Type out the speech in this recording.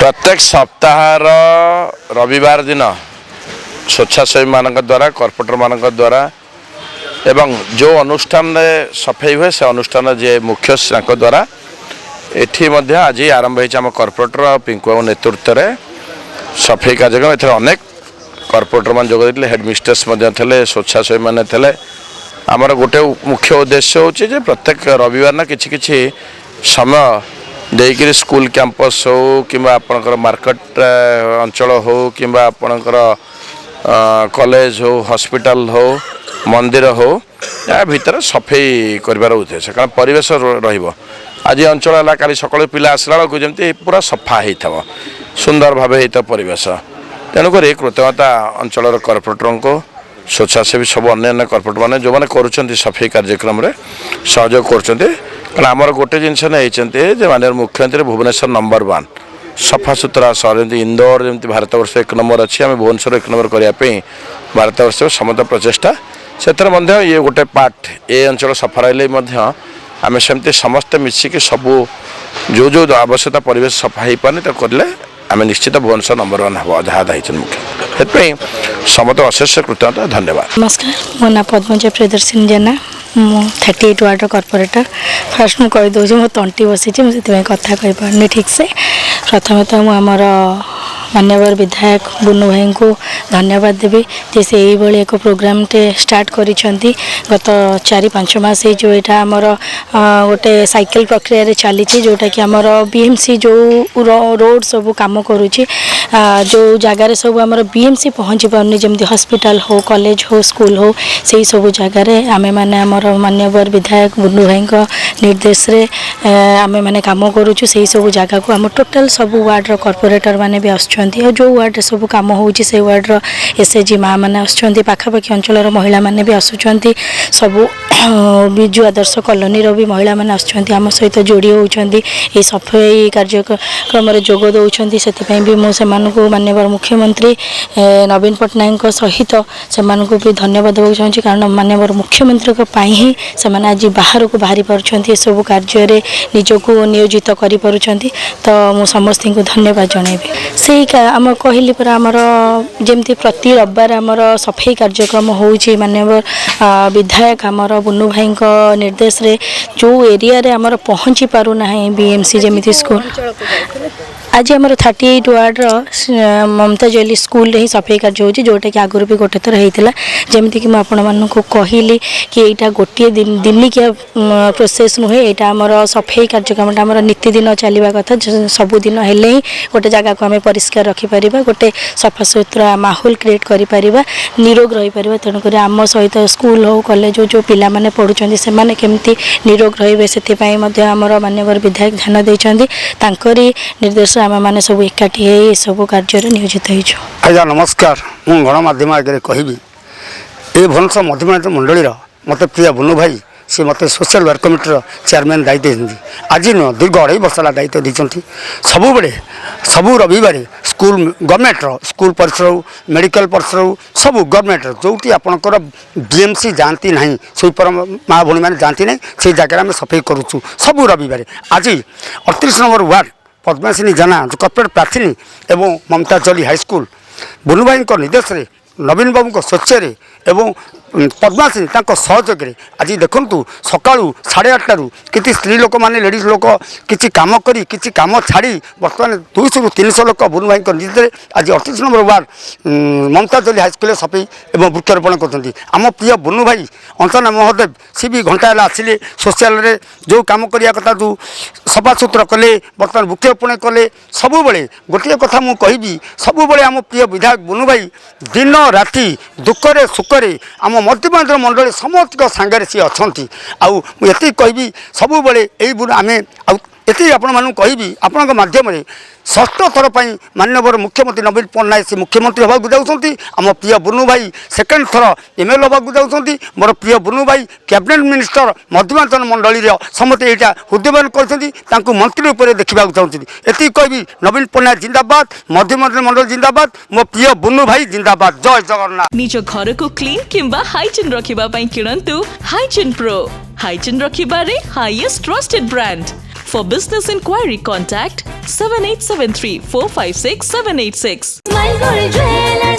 प्रत्येक सप्ताह रविवार दिन स्वेच्छासेवी मान द्वारा कॉर्पोरेटर मान द्वारा एवं जो अनुष्ठान सफाई हुए से अनुष्ठान जे मुख्य द्वारा एठी मध्य आज आरंभ होम कॉर्पोरेटर पिंकु नेतृत्व में सफाई कार्यक्रम ए अनेक कॉर्पोरेटर मान जोग देते हेडमिस्ट्रेस थे स्वेच्छासेवी मैंने थे आमर गोटे मुख्य उद्देश्य होचे प्रत्येक रविवार ना किछि समय देकर स्कूल कैंपस हो कि आपणकर मार्केट अंचल हो कि आपणकर कॉलेज हो हॉस्पिटल हो मंदिर हो या भीतर सफाई कर उद्देश्य कारण परिवेश रहिबो आज अंचल है काली सकाल पिला आसला बेलू जमी पूरा सफा हो सुंदर भाव होता परिवेश तेणुक कृतज्ञता अंचल कॉर्पोरेटर को स्वेच्छासेवी सब अन्य कॉर्पोरेटर मैंने जो मैंने कर सफाई कार्यक्रम में सहयोग कर कारण आमर गोटे जिनस नहीं माननीय मुख्यमंत्री भुवनेश्वर नंबर 1 सफा सुतरा सहर जमी इंदौर जमी भारत वर्ष 1 नंबर अच्छी आम भुवनेश्वर 1 नंबर करने भारत वर्ष समस्त प्रचेषा से ये गोटे पार्ट ए अंचल सफा रही आम सेमती समस्ते मिसिक सबू जो जो आवश्यकता परिवेश सफा हो पानी तो करें आम निश्चित भुवनेश्वर नंबर 1 हम जहाँ दायित्व मुख्य से समस्त अशेष कृतज्ञता धन्यवाद। नमस्कार मो ना पद्मजा प्रियदर्शिनी जेना मु 38 वार्ड कॉर्पोरेटर फास्ट मुझे कहीदे मो तंटी बसी मुझे कथा कही ठीक से प्रथम तो मुझे मान्यवर विधायक बुनु भाई को धन्यवाद देवी जे से यही एक प्रोग्राम टे स्टार्ट करी गत 4-5 मास जो यहाँ आमर गोटे साइकिल प्रक्रिया रे चली जोटा कि आमर बीएमसी जो रोड सब कम करुच्ची जो जगार सब आमर बीएमसी पहुँची पारनी जमी हॉस्पिटल हो कॉलेज हो स्कूल हो से सब जगार आम मैंने आमर मान्यवर विधायक बुनु भाई निर्देश रे आम मैंने कम करुचु से सब जगह को आम टोटाल सब वार्ड कॉर्पोरेटर मैंने भी आस जो वार्ड सब कम हो वार्ड एसएचजी माँ मैंने आसुँच पाखापाखि अंचल महिला मैंने भी आसुँच सबू विजु आदर्श कॉलोनी भी महिला मैंने आसुँच आम सहित जोड़ी होती सफाई कार्यक्रम जोग दौरान से भी मुझे माननीय मुख्यमंत्री नवीन पट्टनायक सहित से भी धन्यवाद देना चाहिए कारण माननीय मुख्यमंत्री ही से आज बाहर को बाहरी पार्टी सब कार्य निजक नियोजित कर तो मु समस्त को धन्यवाद जनइबी से आम कहली पर आमर जमती प्रति रविवार आमर सफाई कार्यक्रम होउची माननीय विधायक आमर बुनु भाई निर्देश रे जो एरिया रे आमर पहुँची पारु ना बीएमसी जमी स्कूल आज आमर 38 वार्ड ममता जैली स्कूल ही सफाई कार्य होची जोटा कि आगुरी भी गोटे थर होता जमीती कि मुझे कहली कि यहाँ गोटे दिनिकिया प्रोसेस नुहे यहाँ आमर सफाई कार्यक्रम आमर नीतिदिन चलवा कथा सबुदिन हेले ही गोटे जगह को आम परिष्कार रखिपर गोटे सफा सुतरा माहौल क्रिएट कर निरोग रहीपर तेणुक आम सहित स्कूल हो कॉलेज हो जो पिला माने पढ़ुं से केमती निरोग रे से आमर मान्यवर विधायक ध्यान देती निर्देश आम मैंने सब एकाठी सब कार्य नियोजित आज्ञा नमस्कार मु गणमाध्यम आगे कहि ये भुवनेश्वर मध्यम मंडली मत प्रिय बुनु भाई सी मत सोशल वर्क कमिटर चेयरमैन दायित्व देते आज नुह दीर्घ 2.5 वर्ष दायित्व देते सबु बड़े सबू रविवार स्कूल गवर्नमेंट स्कूल परिसर मेडिकल परिसर सबू गवर्नमेंट जोटी आपणकर बीएमसी जाती ना स्वीपर माँ भौणी मैंने जाती ना से जगह आम सफाई करुचु सबू रविवार आज 38 नंबर वार्ड पद्मासिनी जाना जो कॉर्पोरेट प्रार्थी एवं ममता जली हाईस्कल बुनु भाई निर्देश में नवीन बाबू स्वच्छ एवं पद्मासिनी सहयोग आज देखु सका 8:30 कि स्त्री लोक मैंने लेडीज लोक किसी काम करी किसी काम छाड़ी बर्तमान 200-300 लोक बुनु भाई निर्देश आज 38 नंबर वार्ड ममता जली हाईस्कल सफाई और वृक्षारोपण कर आम प्रिय बुनु भाई अंजना महोदेव सी भी घंटा आसिले सोशल जो कम करने कथा जो सफा सुतरा कले बर्तमान वृक्षारोपण कले सबु गोटे कथा मुझे कहि सबु आम प्रिय विधायक बुनु भाई दिन राति दुखरे सुखरे आम मध्यमांचल मंडली समस्त सांगे सी अच्छा आती कहि सबु आम ये आपण कहि आपण मध्यम षष्ठ थर पर माननीय मुख्यमंत्री नवीन पट्टनायक से मुख्यमंत्री होगा जाऊँगी आम प्रिय बुनु भाई सेकेंड थर एमएलए होगा जाऊँगी मोर प्रिय बुनु भाई कैबिनेट मिनिस्टर मध्यमांचल मंडली समस्त यहाँ उद्यमान कर मंत्री रूप में देखा चाहूँगी ये कहि नवीन पट्टनायक जिंदाबाद मध्यमांचल मंडल जिंदाबाद मो प्रिय बुनु भाई जिंदाबाद जय जगन्नाथ। निज घर को क्लीन किंबा हाइजीन रखिबा पई किणंतु हाइजीन प्रो हाइजीन रखिबारे highest trusted brand For business inquiry, contact 7873 456 786. Smile Gold Jewelers.